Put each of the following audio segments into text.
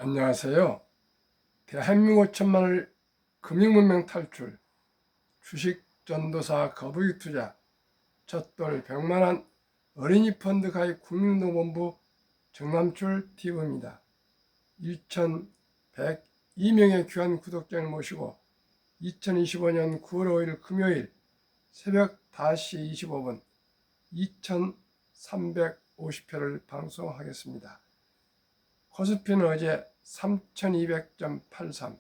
안녕하세요. 대한민국 천만을 금융문명 탈출, 주식 전도사 거북이 투자, 젖돌 100만원 어린이 펀드 가입 국민노본부 정남출 TV입니다. 1102명의 귀한 구독자를 모시고 2025년 9월 5일 금요일 새벽 5시 25분 2350회를 방송하겠습니다. 코스피는 어제 3200.83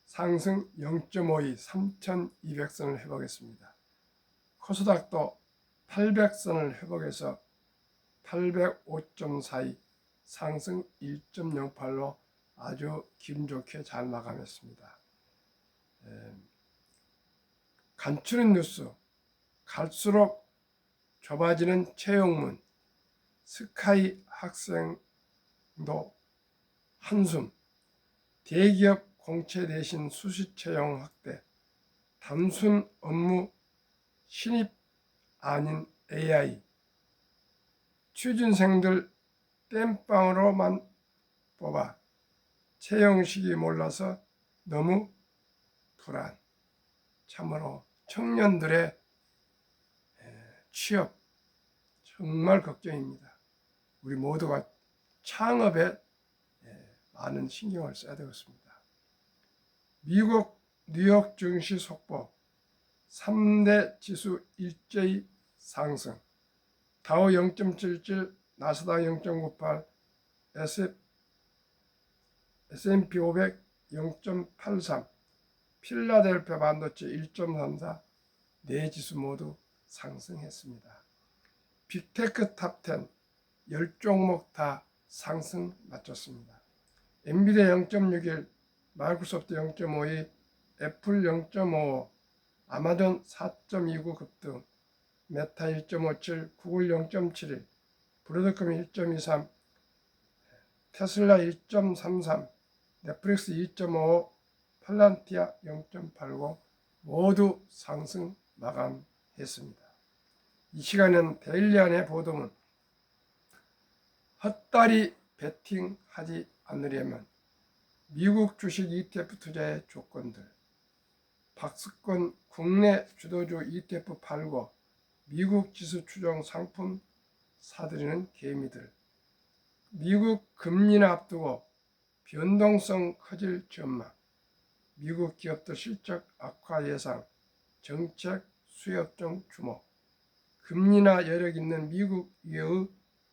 상승 0.52 3200선을 회복했습니다. 코스닥도 800선을 회복해서 805.42 상승 1.08로 아주 기분 좋게 잘 마감했습니다. 간추린 뉴스, 갈수록 좁아지는 채용문, 스카이 학생도 한숨, 대기업 공채 대신 수시 채용 확대, 단순 업무 신입 아닌 AI, 취준생들 땜빵으로만 뽑아 채용식이 몰라서 너무 불안. 참으로 청년들의 취업 정말 걱정입니다. 우리 모두가 창업에 많은 신경을 써야 되겠습니다. 미국 뉴욕 증시 속보 3대 지수 일제히 상승, 다우 0.77, 나스닥 0.98, S&P 500 0.83, 필라델피아 반도체 1.34, 네 지수 모두 상승했습니다. 빅테크 탑10 10종목 다 상승 마쳤습니다. 엔비디아 0.61, 마이크로소프트 0.52, 애플 0.55, 아마존 4.29 급등, 메타 1.57, 구글 0.71, 브로드컴 1.23, 테슬라 1.33, 넷플릭스 2.55, 팔란티아 0.80 모두 상승 마감했습니다. 이 시간은 데일리안의 보도문, 헛다리 베팅하지 않으려면 미국 주식 ETF 투자의 조건들, 박스권 국내 주도주 ETF 팔고 미국 지수 추종 상품 사들이는 개미들, 미국 금리나 앞두고 변동성 커질 전망, 미국 기업들 실적 악화 예상, 정책 수혜업종 주목, 금리나 여력 있는 미국 외의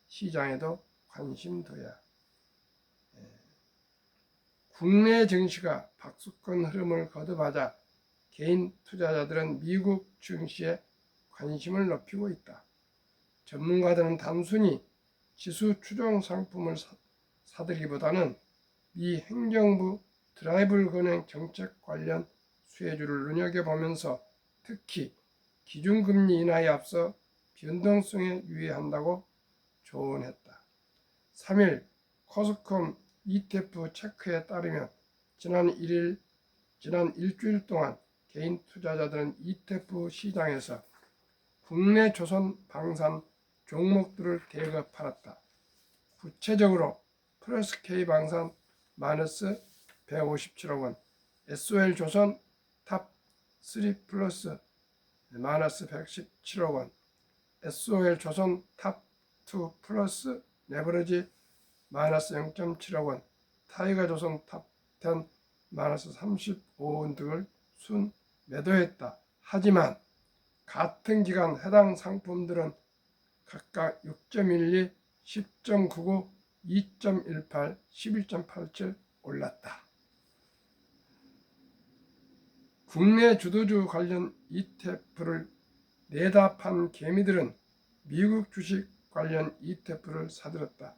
시장에도 관심 둬야. 국내 증시가 박수권 흐름을 거듭하자 개인 투자자들은 미국 증시에 관심을 높이고 있다. 전문가들은 단순히 지수 추종 상품을 사들기보다는 미 행정부 드라이브를 거는 정책 관련 수혜주를 눈여겨보면서 특히 기준금리 인하에 앞서 변동성에 유의한다고 조언했다. 3일 코스콤 ETF 체크에 따르면 지난 일주일 동안 개인 투자자들은 ETF 시장에서 국내 조선 방산 종목들을 대거 팔았다. 구체적으로 플러스K 방산 마이너스 157억 원, SOL 조선 탑3 플러스 마이너스 117억 원, SOL 조선 탑2 플러스 레버리지 마이너스 0.7억 원, 타이거 조선 탑10 마이너스 35원 등을 순 매도했다. 하지만 같은 기간 해당 상품들은 각각 6.12, 10.99, 2.18, 11.87 올랐다. 국내 주도주 관련 ETF를 내다 판 개미들은 미국 주식 관련 ETF를 사들였다.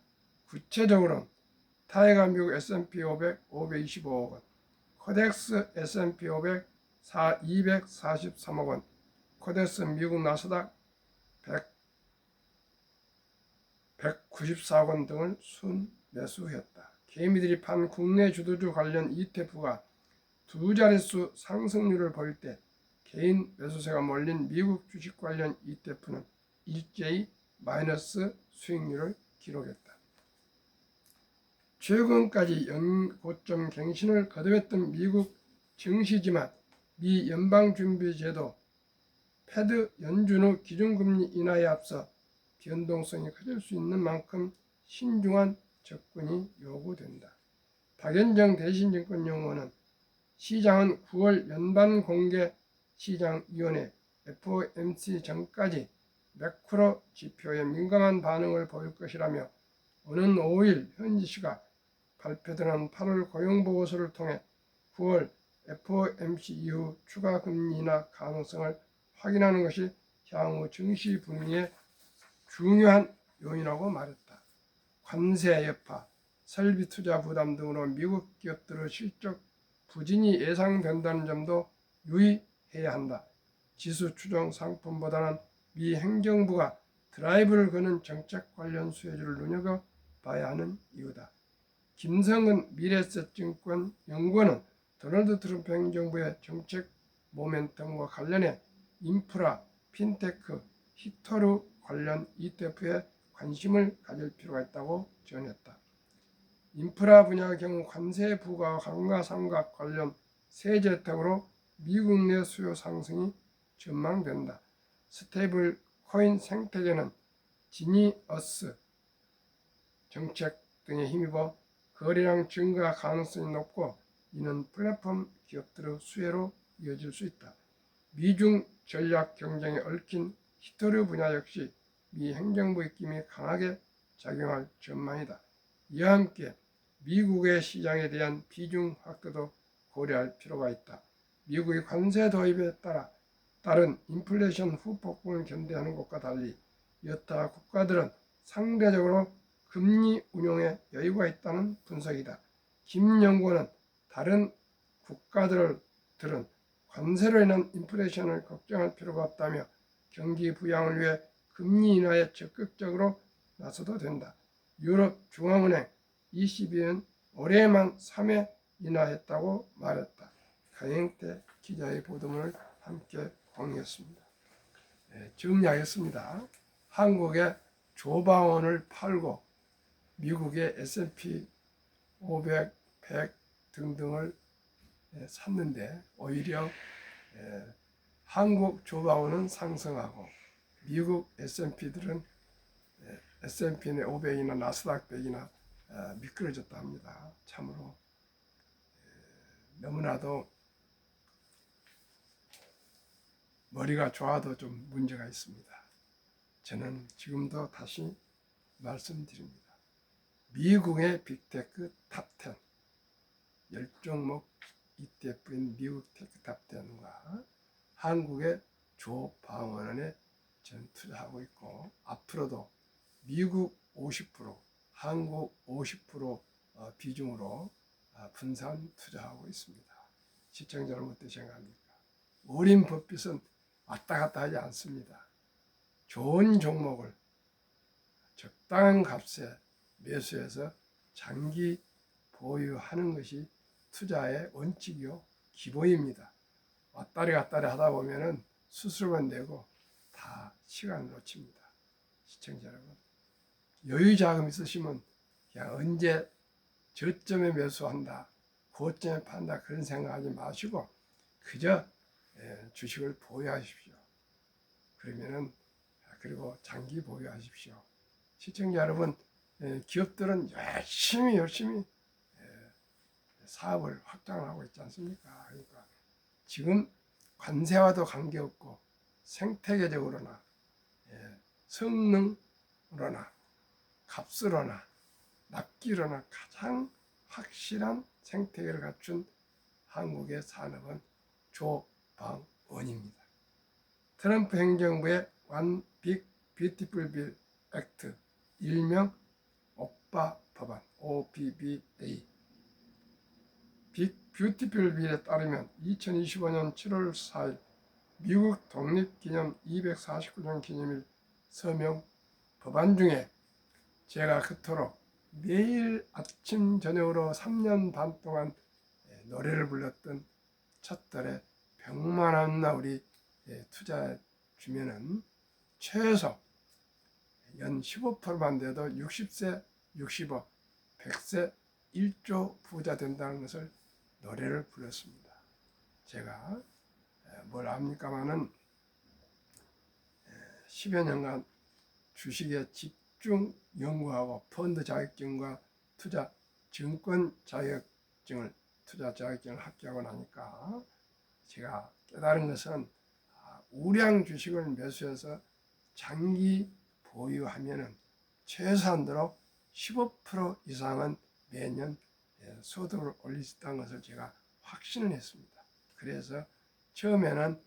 구체적으로는 타이거 미국 S&P 500 525억 원, 코덱스 S&P 500 243억 원, 코덱스 미국 나스닥 194억 원 등을 순 매수했다. 개미들이 판 국내 주도주 관련 ETF가 두 자릿수 상승률을 보일 때 개인 매수세가 몰린 미국 주식 관련 ETF는 일제히 마이너스 수익률을 기록했다. 최근까지 연고점 갱신을 거듭했던 미국 증시지만 미 연방준비제도 패드 연준 후 기준금리 인하에 앞서 변동성이 커질 수 있는 만큼 신중한 접근이 요구된다. 박연정 대신증권연구원은 시장은 9월 연방공개시장위원회 FOMC 전까지 매크로 지표에 민감한 반응을 보일 것이라며 오는 5일 현지 시각 발표되는 8월 고용보고서를 통해 9월 FOMC 이후 추가 금리 인하 가능성을 확인하는 것이 향후 증시 분위기에 중요한 요인이라고 말했다. 관세 여파, 설비 투자 부담 등으로 미국 기업들의 실적 부진이 예상된다는 점도 유의해야 한다. 지수 추정 상품보다는 미 행정부가 드라이브를 거는 정책 관련 수혜주를 눈여겨봐야 하는 이유다. 김성은 미래에셋증권 연구원은 도널드 트럼프 행정부의 정책 모멘텀과 관련해 인프라, 핀테크, 히터루 관련 ETF에 관심을 가질 필요가 있다고 전했다. 인프라 분야의 경우 관세 부과와 감가상각 관련 세제 혜택으로 미국 내 수요 상승이 전망된다. 스테이블 코인 생태계는 지니어스 정책 등에 힘입어 거래량 증가 가능성이 높고 이는 플랫폼 기업들의 수혜로 이어질 수 있다. 미중 전략 경쟁에 얽힌 히터류 분야 역시 미 행정부 입김이 강하게 작용할 전망이다. 이와 함께 미국의 시장에 대한 비중 확대도 고려할 필요가 있다. 미국의 관세 도입에 따른 인플레이션 후폭풍을 견뎌하는 것과 달리 여타 국가들은 상대적으로 금리 운용에 여유가 있다는 분석이다. 김 연구원은 다른 국가들은 관세로 인한 인플레이션을 걱정할 필요가 없다며 경기 부양을 위해 금리 인하에 적극적으로 나서도 된다. 유럽 중앙은행 ECB는 올해만 3회 인하했다고 말했다. 강영태 기자의 보도문을 함께 공유했습니다. 정리하겠습니다. 한국의 조방원을 팔고 미국의 S&P 500, 100 등등을 샀는데 오히려 한국 조방원은 상승하고 미국 S&P들은 S&P 500이나 나스닥 100이나 미끄러졌다 합니다. 참으로 너무나도 머리가 좋아도 좀 문제가 있습니다. 저는 지금도 다시 말씀드립니다. 미국의 빅테크 탑10 10종목 ETF인 미국 테크 탑10과 한국의 조방원에 전 투자하고 있고 앞으로도 미국 50%, 한국 50% 비중으로 분산 투자하고 있습니다. 시청자 여러분 어떻게 생각합니까? 워렌 버핏은 왔다 갔다 하지 않습니다. 좋은 종목을 적당한 값에 매수해서 장기 보유하는 것이 투자의 원칙이요 기본입니다. 왔다리 갔다리 하다 보면은 수수료만 내고 다 시간을 놓칩니다. 시청자 여러분, 여유 자금 있으시면 그냥 언제 저점에 매수한다, 고점에 판다 그런 생각하지 마시고 그저 주식을 보유하십시오. 그러면은 그리고 장기 보유하십시오. 시청자 여러분, 기업들은 열심히 사업을 확장하고 있지 않습니까? 그러니까 지금 관세와도 관계없고 생태계적으로나 성능으로나 값으로나 납기로나 가장 확실한 생태계를 갖춘 한국의 산업은 조방원입니다. 트럼프 행정부의 One Big Beautiful Bill Act, 일명 오빠 법안 OBBA 빅 뷰티풀 빌에 따르면 2025년 7월 4일 미국 독립기념 249년 기념일 서명 법안 중에 제가 그토록 매일 아침 저녁으로 3년 반 동안 노래를 불렀던 첫달에 100만 원나 우리 투자해 주면은 최소 연 15%만 돼도 60세, 65, 100세 1조 부자 된다는 것을 노래를 불렀습니다. 제가 뭘 압니까마는 10여 년간 주식에 집중 연구하고 펀드 자격증과 투자 증권 자격증을 투자 자격증을 합격하고 나니까 제가 깨달은 것은 우량 주식을 매수해서 장기 보유하면은 최소한도로 15% 이상은 매년 소득을 올릴 수 있다는 것을 제가 확신을 했습니다. 그래서 처음에는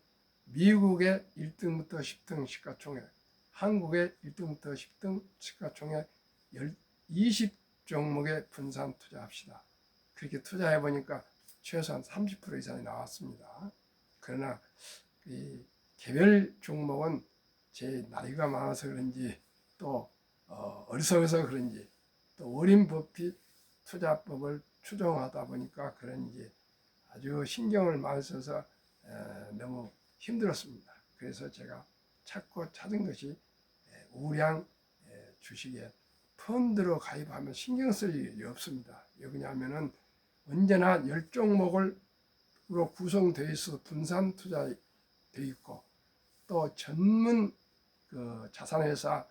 미국의 1등부터 10등 시가총액, 한국의 1등부터 10등 시가총액 20종목에 분산 투자합시다. 그렇게 투자해 보니까 최소한 30% 이상이 나왔습니다. 그러나 이 개별 종목은 제 나이가 많아서 그런지 또 어리석어서 그런지 또 워렌 버핏 투자법을 추종하다 보니까 그런지 아주 신경을 많이 써서 너무 힘들었습니다. 그래서 제가 찾은 것이 우량 주식에 펀드로 가입하면 신경 쓸 일이 없습니다. 왜냐하면 언제나 10종목으로 구성되어 있어 분산 투자되어 있고 또 전문 자산회사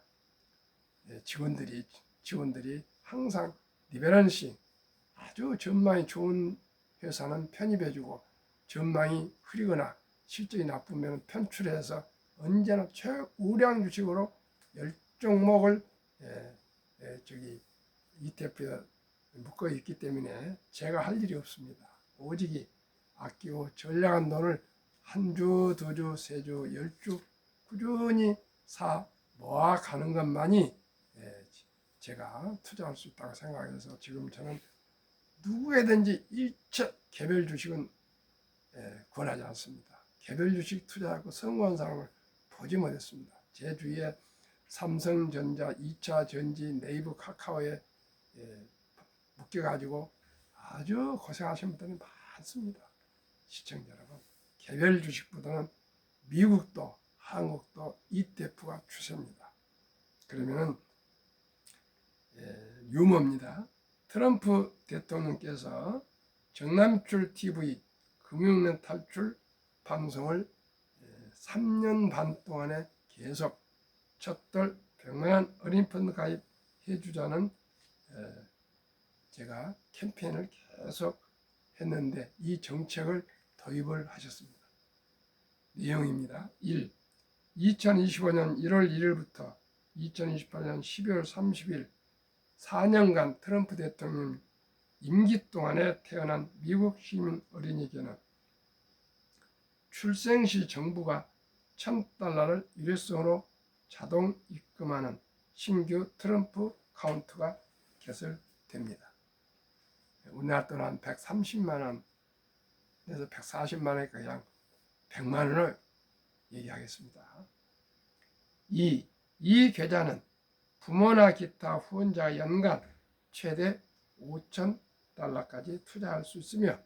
직원들이 항상 리베런싱 아주 전망이 좋은 회사는 편입해주고 전망이 흐리거나 실적이 나쁘면 편출해서 언제나 최우량 주식으로 10종목을 ETF에 묶어 있기 때문에 제가 할 일이 없습니다. 오직 아끼고 전략한 돈을 한 주, 두 주, 세 주, 10주 꾸준히 모아가는 것만이 제가 투자할 수 있다고 생각해서 지금 저는 누구에든지 일체 개별 주식은 권하지 않습니다. 개별 주식 투자하고 성공한 사람을 보지 못했습니다. 제 주위에 삼성전자, 2차 전지, 네이버, 카카오에 묶여가지고 아주 고생하시는 분들이 많습니다. 시청자 여러분, 개별 주식보다는 미국도 한국도 ETF가 추세입니다. 그러면은 유머입니다. 트럼프 대통령께서 정남출 TV 금융면 탈출 방송을 3년 반 동안에 계속 첫돌 100만원 어린 펀드 가입해 주자는 제가 캠페인을 계속 했는데 이 정책을 도입을 하셨습니다. 내용입니다. 1. 2025년 1월 1일부터 2028년 12월 30일 4년간 트럼프 대통령 임기 동안에 태어난 미국 시민 어린이에게는 출생 시 정부가 $1,000를 일회성으로 자동 입금하는 신규 트럼프 카운트가 개설됩니다. 우리나라 돈은 한 130만 원에서 140만 원이니까 그냥 100만 원을 얘기하겠습니다. 2. 이 계좌는 부모나 기타 후원자가 연간 최대 $5,000까지 투자할 수 있으며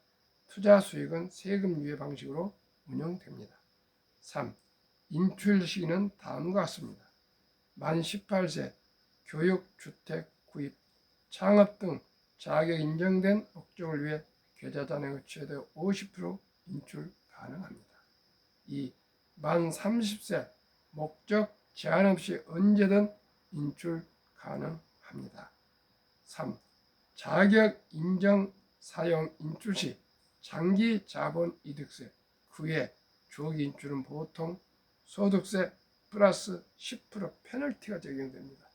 투자 수익은 세금 유예 방식으로 운영됩니다. 3. 인출 시기는 다음과 같습니다. 만 18세 교육, 주택, 구입, 창업 등 자격 인정된 목적을 위해 계좌 잔액의 최대 50% 인출 가능합니다. 2. 만 30세 목적 제한 없이 언제든 인출 가능합니다. 3. 자격 인정 사용 인출 시 장기 자본 이득세, 그외 조기 인출은 보통 소득세 플러스 10% 페널티가 적용됩니다.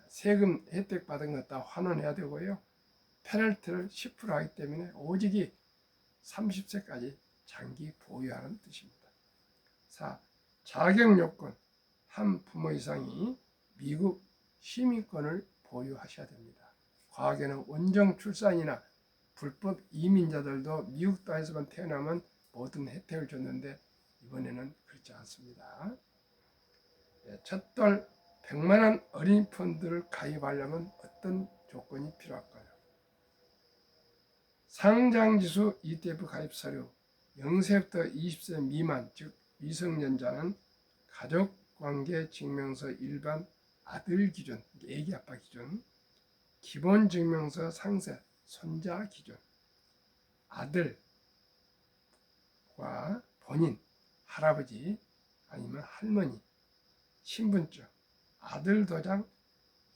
세금 혜택 받은 것 다 환원해야 되고요. 페널티를 10% 하기 때문에 오직이 30세까지 장기 보유하는 뜻입니다. 4. 자격 요건 한 부모 이상이 미국 시민권을 보유하셔야 됩니다. 과거에는 원정 출산이나 불법 이민자들도 미국 땅에서만 태어나면 모든 혜택을 줬는데 이번에는 그렇지 않습니다. 첫돌 100만 원 어린이 펀드를 가입하려면 어떤 조건이 필요할까요? 상장지수 ETF 가입 서류, 0세부터 20세 미만, 즉 미성년자는 가족관계 증명서 일반 아들 기준, 애기 아빠 기준, 기본증명서 상세 손자 기준, 아들과 본인, 할아버지 아니면 할머니, 신분증, 아들 도장,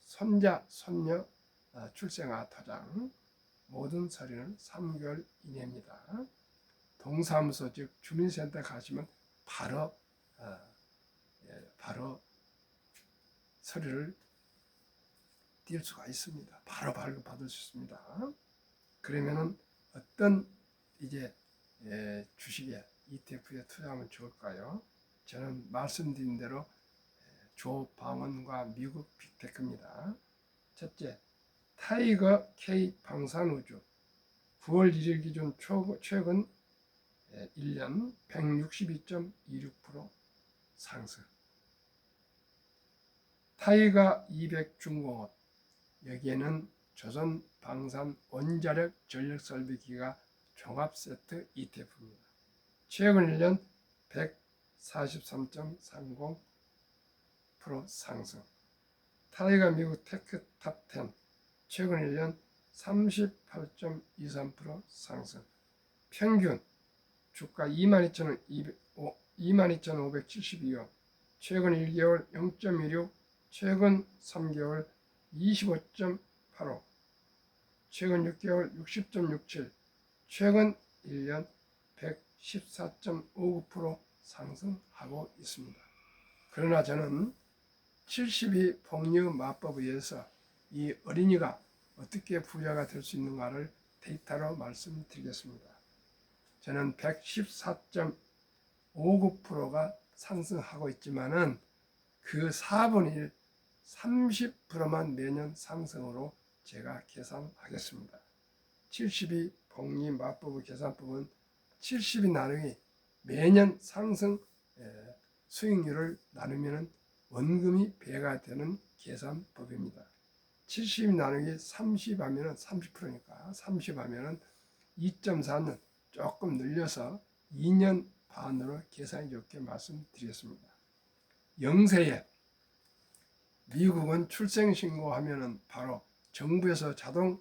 손자, 손녀 출생아 도장, 모든 서류는 3개월 이내입니다. 동사무소 즉 주민센터 가시면 바로 서류를 띄울 수가 있습니다. 바로 발급받을 수 있습니다. 그러면은 어떤 이제 주식에 ETF에 투자하면 좋을까요? 저는 말씀드린 대로 조방원과 미국 빅테크입니다. 첫째, 타이거 K 방산우주 9월 1일 기준 최근 1년 162.26% 상승. 타이거 200 중공업, 여기에는 조선 방산 원자력 전력 설비기가 종합 세트 ETF입니다. 최근 1년 143.30% 상승. 타이거 미국 테크 탑 10, 최근 1년 38.23% 상승. 평균 주가 22,572원, 최근 1개월 0.16, 최근 3개월 25.85, 최근 6개월 60.67, 최근 1년 114.59% 상승하고 있습니다. 그러나 저는 72 복류 마법에 의해서 이 어린이가 어떻게 부자가 될 수 있는가를 데이터로 말씀드리겠습니다. 저는 114.59%가 상승하고 있지만은 그 4분의 1, 30%만 매년 상승으로 제가 계산하겠습니다. 72 복리 마법의 계산법은 72 나누기 매년 상승 수익률을 나누면 원금이 배가 되는 계산법입니다. 70 나누기 30 하면 30%니까 30 하면 2.4년 조금 늘려서 2년 반으로 계산이 좋게 말씀드리겠습니다. 영세에 미국은 출생신고하면 바로 정부에서 자동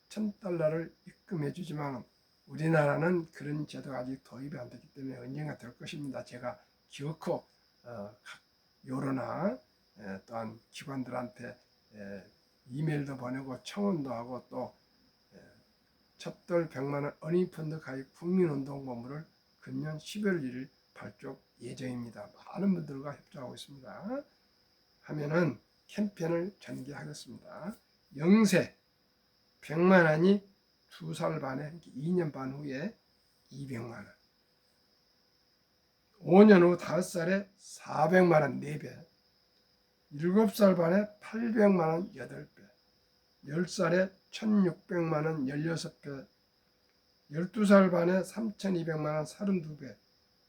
$1,000를 입금해 주지만 우리나라는 그런 제도가 아직 도입이 안 됐기 때문에 언젠가 될 것입니다. 제가 기어코 여론나 또한 기관들한테 이메일도 보내고 청원도 하고 또 첫돌 100만원 어린이펀드 가입 국민운동본부를 금년 11월 1일 발족 예정입니다. 많은 분들과 협조하고 있습니다. 하면은 캠페인을 전개하겠습니다. 영세 100만원이 2살 반에 2년 반 후에 200만원, 5년 후 5살에 400만원 4배, 7살 반에 800만원 8배, 10살에 1600만원 16배, 12살 반에 3200만원 32배,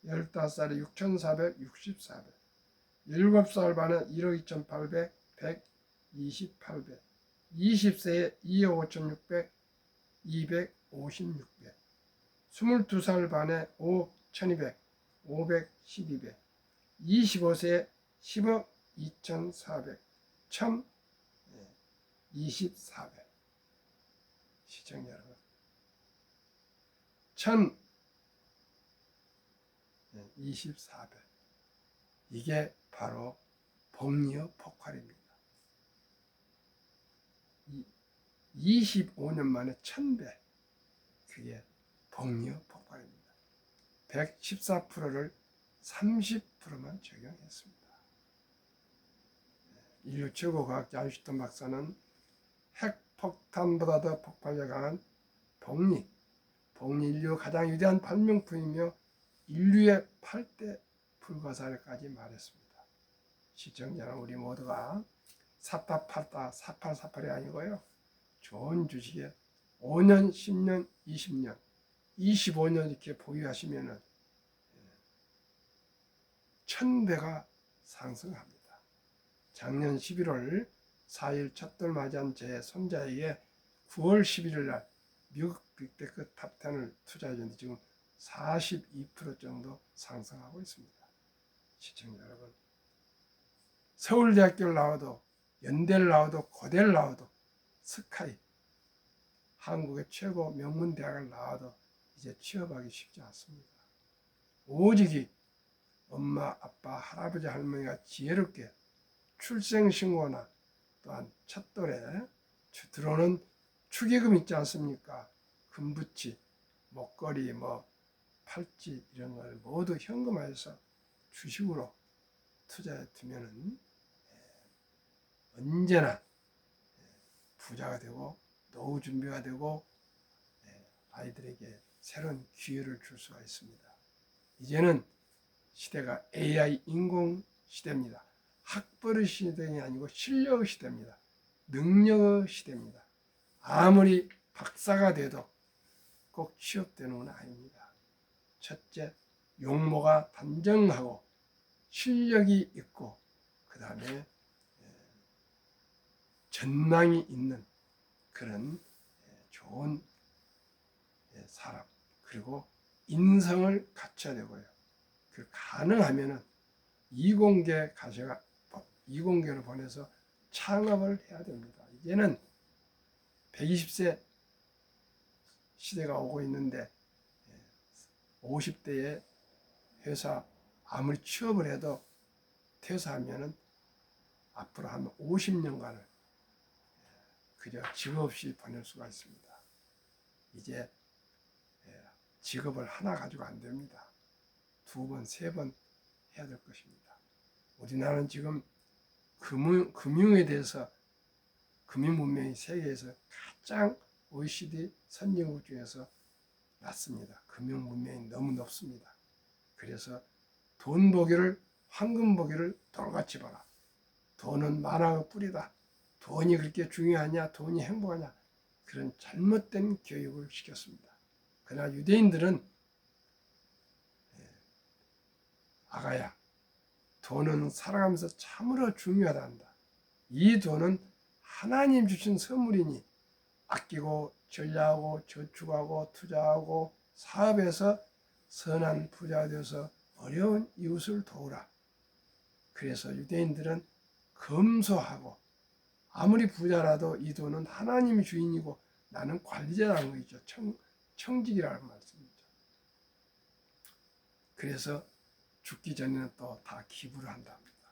15살에 6464배, 7살 반에 1억 2800, 128배, 20세에 2억 5600, 256배, 22살 반에 5억 1200, 512배, 25세에 10억 2400, 1024배. 시청자 여러분, 1024배. 이게 바로 복리의 폭발입니다. 25년 만에 1000배. 그게 복리의 폭발입니다. 114%를 30%만 적용했습니다. 인류 최고 과학자 아인슈타인 박사는 핵폭탄보다 더 폭발력 강한 복리 인류 가장 위대한 발명품이며 인류의 8대 불가사리까지 말했습니다. 시청자 여러분, 우리 모두가 사파팔다 4848이 아니고요, 좋은 주식에 5년, 10년, 20년, 25년 이렇게 보유하시면은 1000배가 상승합니다. 작년 11월 4일 첫돌 맞이한 제 손자에게 9월 11일 날 미국 빅테크 탑10을 투자했는데 지금 42% 정도 상승하고 있습니다. 시청자 여러분, 서울대학교를 나와도 연대를 나와도 고대를 나와도 스카이 한국의 최고 명문 대학을 나와도 이제 취업하기 쉽지 않습니다. 오직이 엄마, 아빠, 할아버지, 할머니가 지혜롭게 출생신고나 또한 첫돌에 들어오는 축의금 있지 않습니까? 금붙이, 목걸이, 팔찌 이런 걸 모두 현금화해서 주식으로 투자해 두면은 언제나 부자가 되고 노후 준비가 되고 아이들에게 새로운 기회를 줄 수가 있습니다. 이제는 시대가 AI 인공 시대입니다. 학벌의 시대가 아니고 실력의 시대입니다. 능력의 시대입니다. 아무리 박사가 돼도 꼭 취업되는 건 아닙니다. 첫째, 용모가 단정하고 실력이 있고 그 다음에 전망이 있는 그런 좋은 사람 그리고 인성을 갖춰야 되고요. 그 가능하면은 이공계 가셔가 이공계로 보내서 창업을 해야 됩니다. 이제는 120세 시대가 오고 있는데 50대에 회사 아무리 취업을 해도 퇴사하면은 앞으로 한 50년간을 그저 직업 없이 보낼 수가 있습니다. 이제 직업을 하나 가지고 안 됩니다. 2번, 3번 해야 될 것입니다. 우리나라는 지금 금융에 대해서 금융 문명이 세계에서 가장 OECD 선진국 중에서 낮습니다. 금융 문명이 너무 높습니다. 그래서 돈 보기를 황금 보기를 돌같이 봐라. 돈은 만왕의 뿌리다. 돈이 그렇게 중요하냐? 돈이 행복하냐? 그런 잘못된 교육을 시켰습니다. 그러나 유대인들은 아가야, 돈은 살아가면서 참으로 중요하다 한다. 이 돈은 하나님 주신 선물이니 아끼고 전략하고 저축하고 투자하고 사업에서 선한 부자가 되어서 어려운 이웃을 도우라. 그래서 유대인들은 검소하고 아무리 부자라도 이 돈은 하나님이 주인이고 나는 관리자라는 거죠. 청직이라는 말씀이죠. 그래서 죽기 전에는 또 다 기부를 한답니다.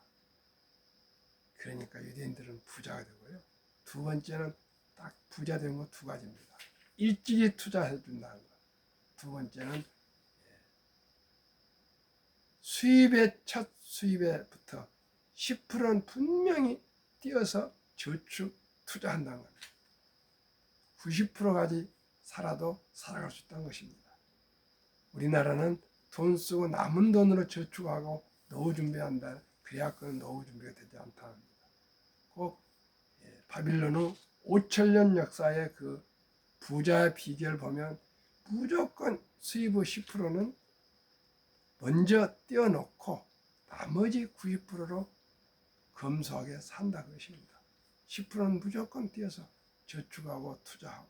그러니까 유대인들은 부자가 되고요. 2번째는 딱 부자 되는 거 2가지입니다. 일찍이 투자해 준다는 것. 2번째는 첫 수입에부터 10%는 분명히 띄어서 저축 투자한다는 겁니다. 90%까지 살아도 살아갈 수 있다는 것입니다. 우리나라는 돈 쓰고 남은 돈으로 저축하고 노후 준비한다. 그래야 그건 노후 준비가 되지 않다는 겁니다. 꼭 바빌론 후 5,000년 역사의 그 부자의 비결을 보면 무조건 수입의 10%는 먼저 떼어놓고 나머지 90%로 검소하게 산다 것입니다. 10%는 무조건 떼어서 저축하고 투자하고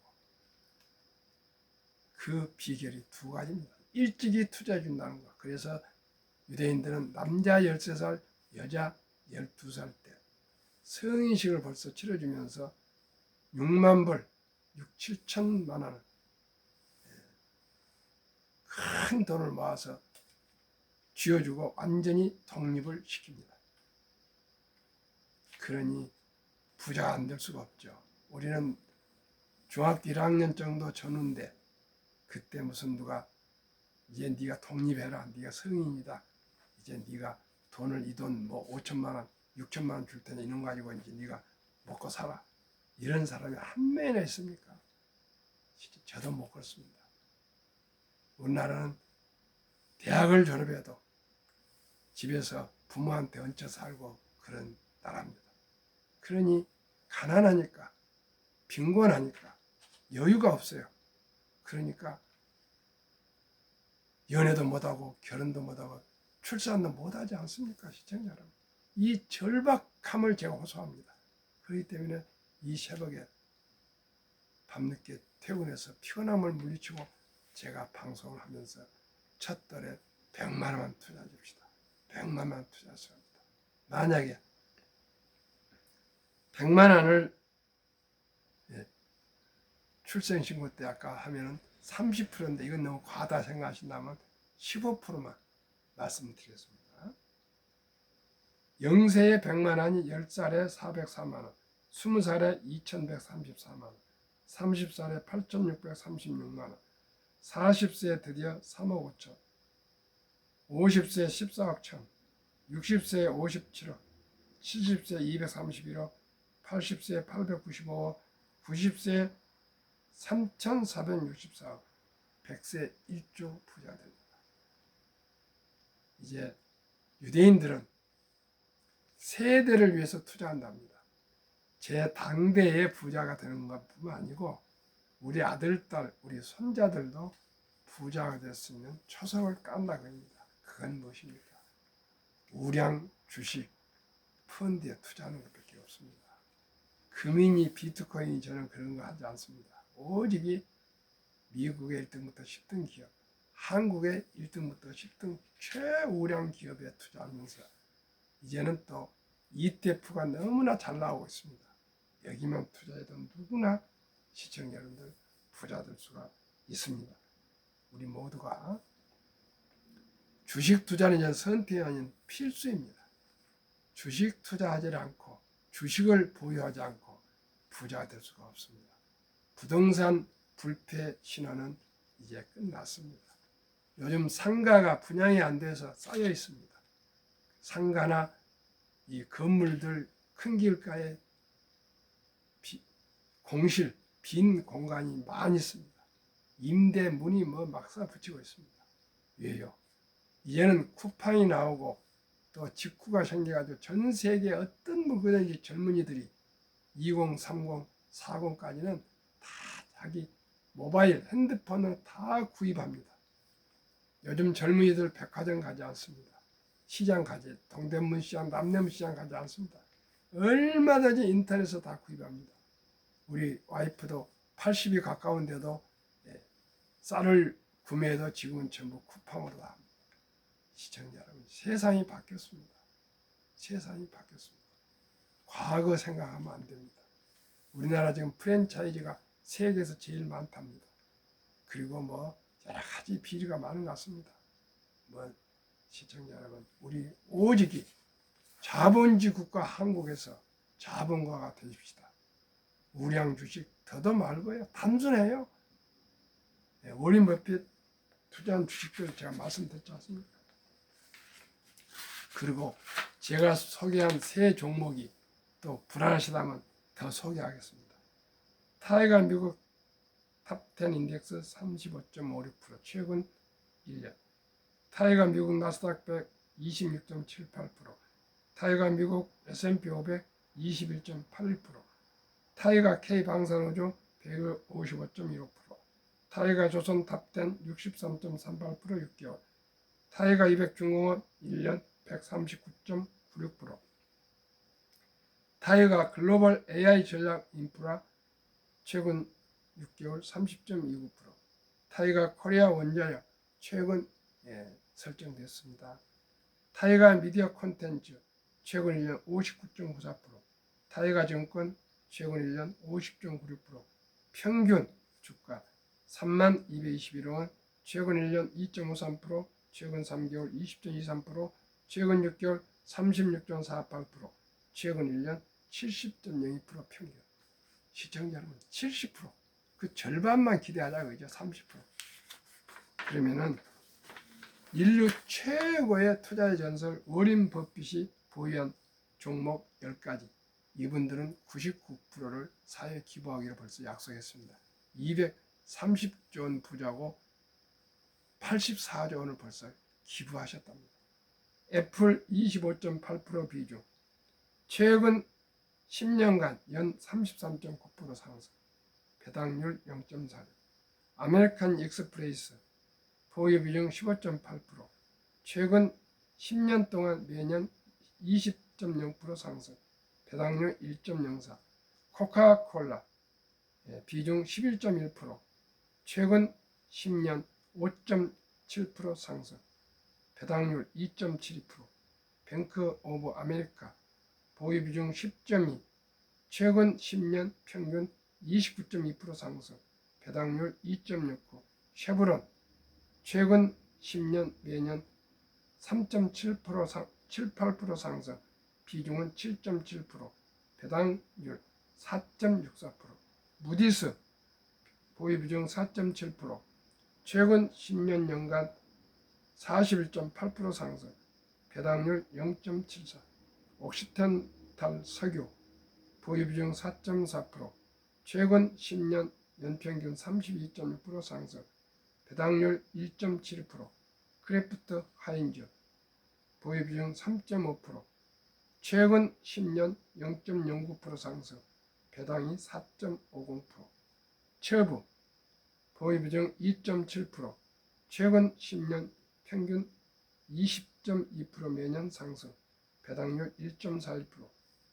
그 비결이 2가지입니다. 일찍이 투자해 준다는 것. 그래서 유대인들은 남자 13살, 여자 12살 때 성인식을 벌써 치러주면서 6만 불, 6, 7천만 원을 큰 돈을 모아서 쥐어주고 완전히 독립을 시킵니다. 그러니 부자가 안 될 수가 없죠. 우리는 중학교 1학년 정도 전후인데 그때 무슨 누가 이제 네가 독립해라. 네가 성인이다. 이제 네가 돈을 이 돈 5천만 원, 6천만 원 줄 테니 이런 거 가지고 이제 네가 먹고 살아. 이런 사람이 한 명이나 있습니까? 저도 못 그렇습니다. 우리나라는 대학을 졸업해도 집에서 부모한테 얹혀 살고 그런 나라입니다. 그러니 가난하니까 빈곤하니까 여유가 없어요. 그러니까 연애도 못하고 결혼도 못하고 출산도 못하지 않습니까? 시청자 여러분. 이 절박함을 제가 호소합니다. 그렇기 때문에 이 새벽에 밤늦게 퇴근해서 피곤함을 물리치고 제가 방송을 하면서 첫달에 100만 원만 투자해 줍시다. 100만 원 투자해서 합니다. 만약에 100만 원을 출생신고 때 아까 하면은 30%인데 이건 너무 과하다 생각하신다면 15%만 말씀드리겠습니다. 0세에 100만 원이 10살에 404만 원, 20살에 2134만 원, 30살에 8636만 원, 40세에 드디어 3억 5천, 50세에 14억 천, 60세에 57억, 70세에 231억, 80세에 895억, 90세에 3,464억, 100세 1조 부자 됩니다. 이제 유대인들은 세대를 위해서 투자한답니다. 제 당대의 부자가 되는 것뿐만 아니고 우리 아들, 딸, 우리 손자들도 부자가 될 수 있는 초석을 깐다고 합니다. 그건 무엇입니까? 우량, 주식, 펀드에 투자하는 것밖에 없습니다. 금융이 비트코인이 저는 그런 거 하지 않습니다. 오직 미국의 1등부터 10등 기업, 한국의 1등부터 10등 최우량 기업에 투자하면서 이제는 또 ETF가 너무나 잘 나오고 있습니다. 여기만 투자해도 누구나 시청자 여러분들 부자 될 수가 있습니다. 우리 모두가 주식 투자는 이제 선택이 아닌 필수입니다. 주식 투자하지 않고 주식을 보유하지 않고 부자가 될 수가 없습니다. 부동산 불패 신화는 이제 끝났습니다. 요즘 상가가 분양이 안 돼서 쌓여 있습니다. 상가나 이 건물들 큰 길가에 공실, 빈 공간이 많이 있습니다. 임대 문이 막 쏴붙이고 있습니다. 왜요? 이제는 쿠팡이 나오고 또 직구가 생겨가지고 전 세계 어떤 누구든지 젊은이들이 20, 30, 40까지는 다 자기 모바일, 핸드폰으로 다 구입합니다. 요즘 젊은이들 백화점 가지 않습니다. 시장 가지, 동대문 시장, 남대문 시장 가지 않습니다. 얼마든지 인터넷에서 다 구입합니다. 우리 와이프도 80이 가까운데도 쌀을 구매해도 지금은 전부 쿠팡으로 다 합니다. 시청자 여러분, 세상이 바뀌었습니다. 세상이 바뀌었습니다. 과거 생각하면 안 됩니다. 우리나라 지금 프랜차이즈가 세계에서 제일 많답니다. 그리고 여러 가지 비리가 많은 것 같습니다. 시청자 여러분, 우리 오직이 자본주의 국가 한국에서 자본가가 되십시다. 우량 주식 더도 말고요. 단순해요. 워런 버핏 투자한 주식들 제가 말씀드렸지 않습니까? 그리고 제가 소개한 세 종목이 또 불안하시다면 더 소개하겠습니다. 타이거 미국 탑10 인덱스 35.56% 최근 1년, 타이거 미국 나스닥 100 26.78%, 타이거 미국 S&P 500 21.81%, 타이거 K 방산우주 155.15%, 타이거 조선 탑10 63.38% 6개월, 타이거 200 중공업 1년 139.96%, 타이거 글로벌 AI 전략 인프라 최근 6개월 30.29%, 타이거 코리아 원자력 최근 설정됐습니다. 타이거 미디어 콘텐츠 최근 1년 59.94%, 타이거 증권 최근 1년 50.96%, 평균 주가 3221원, 최근 1년 2.53%, 최근 3개월 20.23%, 최근 6개월 36.48%, 최근 1년 70.02% 평균. 시청자 여러분, 70%. 그 절반만 기대하자고 이제 30%. 그러면은 인류 최고의 투자의 전설 워런 버핏이 보유한 종목 10가지. 이분들은 99%를 사회에 기부하기로 벌써 약속했습니다. 230조 원 부자고 84조 원을 벌써 기부하셨답니다. 애플 25.8% 비중, 최근 10년간 연 33.9% 상승, 배당률 0.46, 아메리칸 익스프레스 보유 비중 15.8%, 최근 10년 동안 매년 20.0% 상승, 배당률 1.04, 코카콜라 비중 11.1%, 최근 10년 5.7% 상승, 배당률 2.72%, 뱅크 오브 아메리카 보유 비중 10.2, 최근 10년 평균 29.2% 상승, 배당률 2.69. 쉐브론 최근 10년 매년 3.7% 7-8% 상승, 비중은 7.7%, 배당률 4.64%. 무디스 보유 비중 4.7%, 최근 10년 연간 41.8% 상승, 배당률 0.74. 옥시텐탈 석유 보유 비중 4.4%, 최근 10년 연평균 32.6% 상승, 배당률 1.7%. 크래프트 하인즈 보유 비중 3.5%, 최근 10년 0.09% 상승, 배당이 4.50%. 처부 보유 비중 2.7%, 최근 10년 평균 20.2% 매년 상승, 배당률 1.41%.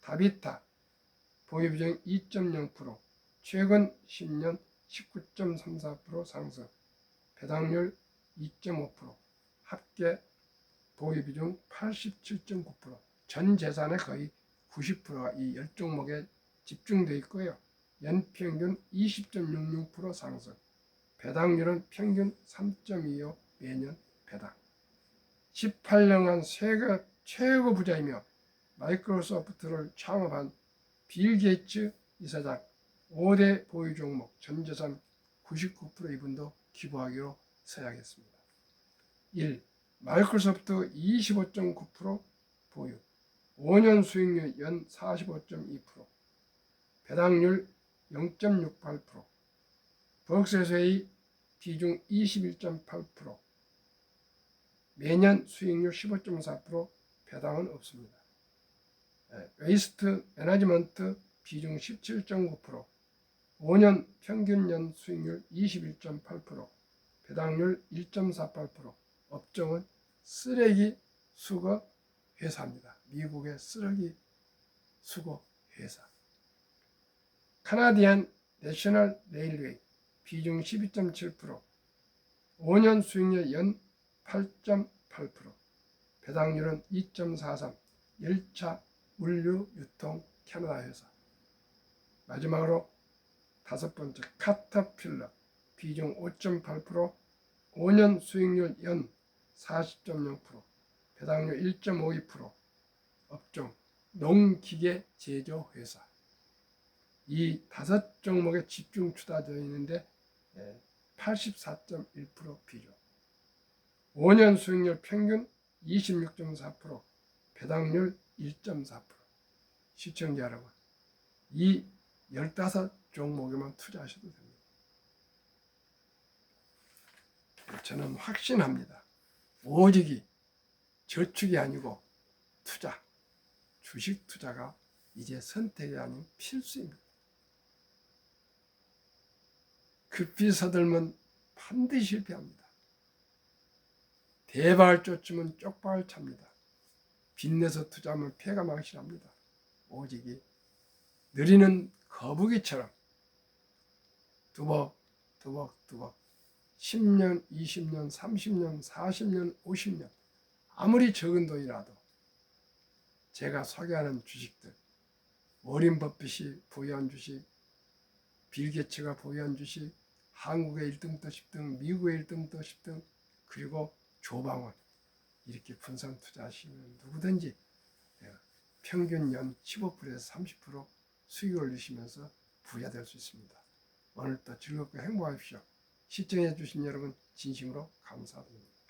다비타 보유 비중 2.0%, 최근 10년 19.34% 상승, 배당률 2.5%. 합계 보유 비중 87.9%. 전 재산의 거의 90%가 이 10종목에 집중되어 있고요. 연평균 20.66% 상승, 배당률은 평균 3.25 매년 배당. 18년간 세계 최고 부자이며 마이크로소프트를 창업한 빌 게이츠 이사장 5대 보유 종목 전 재산 99% 이분도 기부하기로 서약했습니다. 1. 마이크로소프트 25.9% 보유, 5년 수익률 연 45.2%, 배당률 0.68%, 버크셔의 비중 21.8%, 매년 수익률 15.4%, 배당은 없습니다. 웨이스트 매니지먼트 비중 17.9%, 5년 평균 연 수익률 21.8%, 배당률 1.48%. 업종은 쓰레기 수거 회사입니다. 미국의 쓰레기 수거 회사. 카나디안 내셔널 레일웨이 비중 12.7%, 5년 수익률 연 8.8%, 배당률은 2.43%. 열차 물류 유통 캐나다 회사. 마지막으로 다섯 번째 카터필러 비중 5.8%, 5년 수익률 연 40.0%, 배당률 1.52%. 업종 농기계 제조 회사. 이 다섯 종목에 집중 투자되어 있는데 84.1% 비중. 5년 수익률 평균 26.4%, 배당률 1.4%. 시청자 여러분, 이 15종목에만 투자하셔도 됩니다. 저는 확신합니다. 오직이 저축이 아니고 투자, 주식 투자가 이제 선택이 아닌 필수입니다. 급히 서들면 반드시 실패합니다. 대박을 쫓으면 쪽박을 찹니다. 빚내서 투자하면 패가 망신합니다. 오직이 느리는 거북이처럼 두벅두벅 10년, 20년, 30년, 40년, 50년 아무리 적은 돈이라도 제가 소개하는 주식들, 워렌 버핏이 보유한 주식, 빌 게이츠가 보유한 주식, 한국의 1등부터 10등, 미국의 1등부터 10등, 그리고 조방원 이렇게 분산 투자하시면 누구든지 평균 연 15%에서 30% 수익을 올리시면서 부자 될 수 있습니다. 오늘도 즐겁고 행복하십시오. 시청해 주신 여러분 진심으로 감사드립니다.